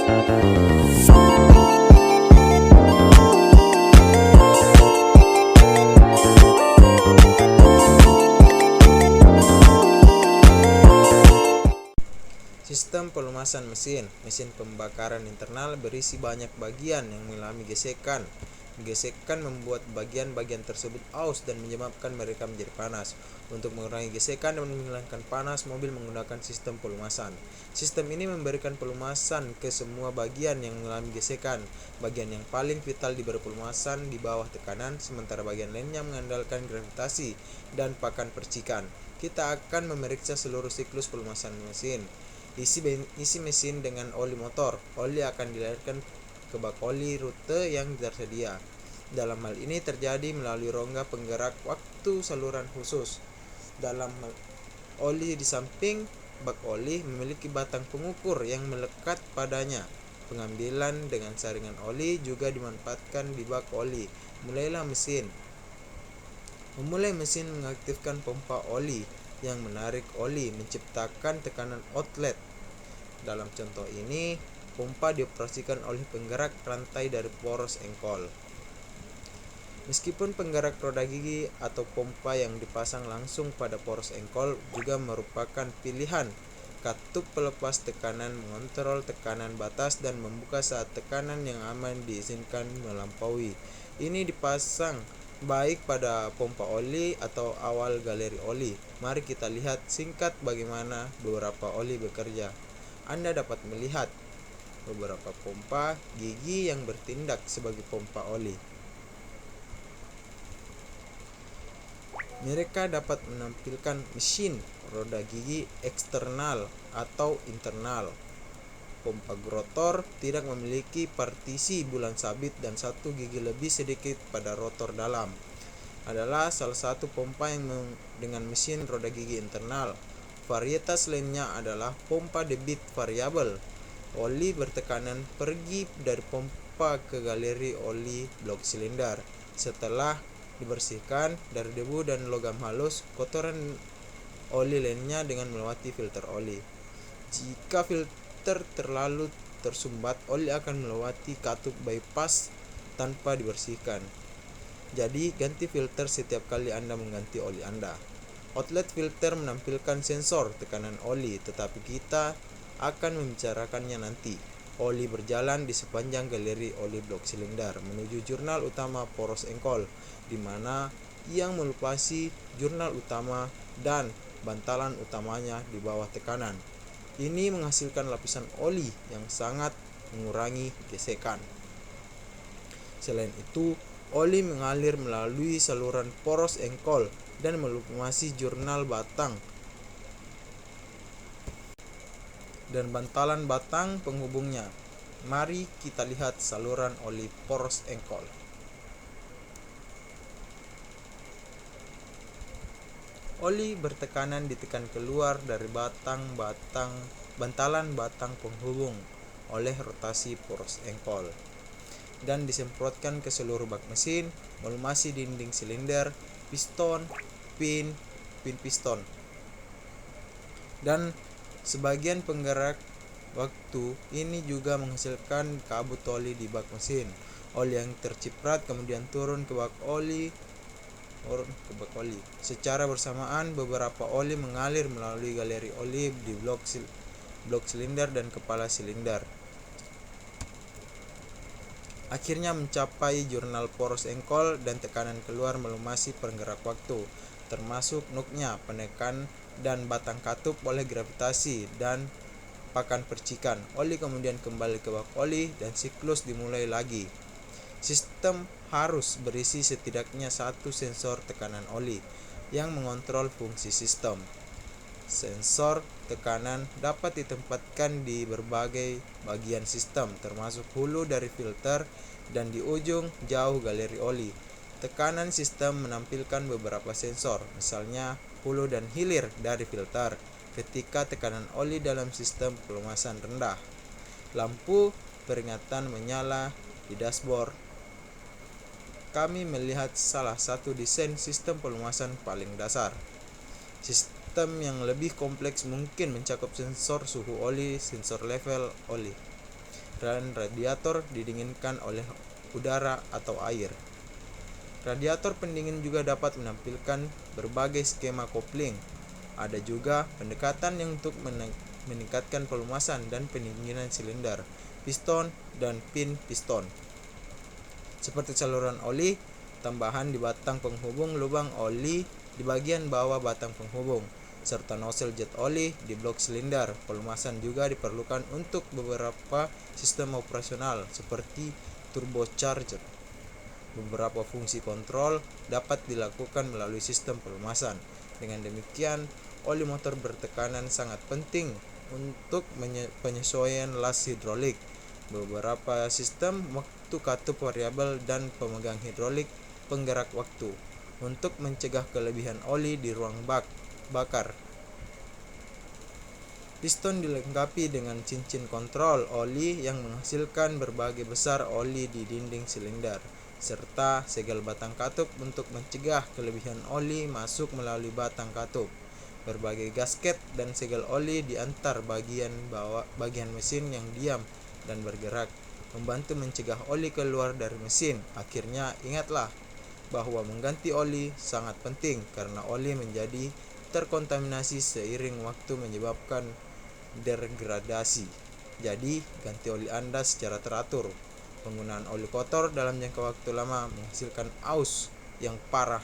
Sistem pelumasan mesin. Mesin pembakaran internal berisi banyak bagian yang mengalami gesekan. Gesekan membuat bagian-bagian tersebut aus dan menyebabkan mereka menjadi panas. Untuk mengurangi gesekan dan menghilangkan panas, mobil menggunakan sistem pelumasan. Sistem ini memberikan pelumasan ke semua bagian yang mengalami gesekan. Bagian yang paling vital diberi pelumasan di bawah tekanan, sementara bagian lainnya mengandalkan gravitasi dan pakan percikan. Kita akan memeriksa seluruh siklus pelumasan mesin. Isi mesin dengan oli motor. Oli akan dilahirkan ke bak oli rute yang tersedia. Dalam hal ini terjadi melalui rongga penggerak waktu saluran khusus. Dalam oli di samping bak oli memiliki batang pengukur yang melekat padanya. Pengambilan dengan saringan oli juga dimanfaatkan di bak oli. Memulai mesin mengaktifkan pompa oli yang menarik oli menciptakan tekanan outlet. Dalam contoh ini, pompa dioperasikan oleh penggerak rantai dari poros engkol. Meskipun penggerak roda gigi atau pompa yang dipasang langsung pada poros engkol juga merupakan pilihan, katup pelepas tekanan mengontrol tekanan batas dan membuka saat tekanan yang aman diizinkan melampaui. Ini dipasang baik pada pompa oli atau awal galeri oli. Mari kita lihat singkat bagaimana beberapa oli bekerja. Anda dapat melihat beberapa pompa gigi yang bertindak sebagai pompa oli. Mereka dapat menampilkan mesin roda gigi eksternal atau internal. Pompa rotor tidak memiliki partisi bulan sabit dan satu gigi lebih sedikit pada rotor dalam. Adalah salah satu pompa yang dengan mesin roda gigi internal. Varietas lainnya adalah pompa debit variabel. Oli bertekanan pergi dari pompa ke galeri oli blok silinder. Setelah dibersihkan dari debu dan logam halus, kotoran oli lainnya dengan melewati filter oli. Jika filter terlalu tersumbat, oli akan melewati katup bypass tanpa dibersihkan. Jadi, ganti filter setiap kali Anda mengganti oli Anda. Outlet filter menampilkan sensor tekanan oli, tetapi kita akan membicarakannya nanti. Oli berjalan di sepanjang galeri oli blok silinder menuju jurnal utama poros engkol, di mana yang melupasi jurnal utama dan bantalan utamanya di bawah tekanan. Ini menghasilkan lapisan oli yang sangat mengurangi gesekan. Selain itu, oli mengalir melalui saluran poros engkol dan melumasi jurnal batang dan bantalan batang penghubungnya. Mari kita lihat saluran oli poros engkol. Oli bertekanan ditekan keluar dari bantalan batang penghubung oleh rotasi poros engkol dan disemprotkan ke seluruh bak mesin, melumasi dinding silinder, piston, pin piston, dan sebagian penggerak waktu. Ini juga menghasilkan kabut oli di bak mesin. Oli yang terciprat kemudian turun ke bak oli. Secara bersamaan, beberapa oli mengalir melalui galeri oli di blok silinder dan kepala silinder. Akhirnya mencapai jurnal poros engkol dan tekanan keluar melumasi penggerak waktu, termasuk nuknya, penekan dan batang katup oleh gravitasi dan pakan percikan. Oli kemudian kembali ke bak oli dan siklus dimulai lagi. Sistem harus berisi setidaknya satu sensor tekanan oli yang mengontrol fungsi sistem. Sensor tekanan dapat ditempatkan di berbagai bagian sistem, termasuk hulu dari filter dan di ujung jauh galeri oli. Tekanan sistem menampilkan beberapa sensor, misalnya hulu dan hilir dari filter ketika tekanan oli dalam sistem pelumasan rendah. Lampu peringatan menyala di dashboard. Kami melihat salah satu desain sistem pelumasan paling dasar. Sistem yang lebih kompleks mungkin mencakup sensor suhu oli, sensor level oli, dan radiator didinginkan oleh udara atau air. Radiator pendingin juga dapat menampilkan berbagai skema kopling. Ada juga pendekatan yang untuk meningkatkan pelumasan dan pendinginan silinder, piston, dan pin piston. Seperti saluran oli, tambahan di batang penghubung lubang oli di bagian bawah batang penghubung, serta nozzle jet oli di blok silinder. Pelumasan juga diperlukan untuk beberapa sistem operasional seperti turbocharger. Beberapa fungsi kontrol dapat dilakukan melalui sistem pelumasan. Dengan demikian, oli motor bertekanan sangat penting untuk penyesuaian las hidrolik. Beberapa sistem waktu katup variabel dan pemegang hidrolik penggerak waktu untuk mencegah kelebihan oli di ruang bakar. Piston dilengkapi dengan cincin kontrol oli yang menghasilkan berbagai besar oli di dinding silinder, serta segel batang katup untuk mencegah kelebihan oli masuk melalui batang katup. Berbagai gasket dan segel oli di antar bagian mesin yang diam dan bergerak, membantu mencegah oli keluar dari mesin. Akhirnya, ingatlah bahwa mengganti oli sangat penting karena oli menjadi terkontaminasi seiring waktu menyebabkan degradasi. Jadi, ganti oli Anda secara teratur. Penggunaan oli kotor dalam jangka waktu lama menghasilkan aus yang parah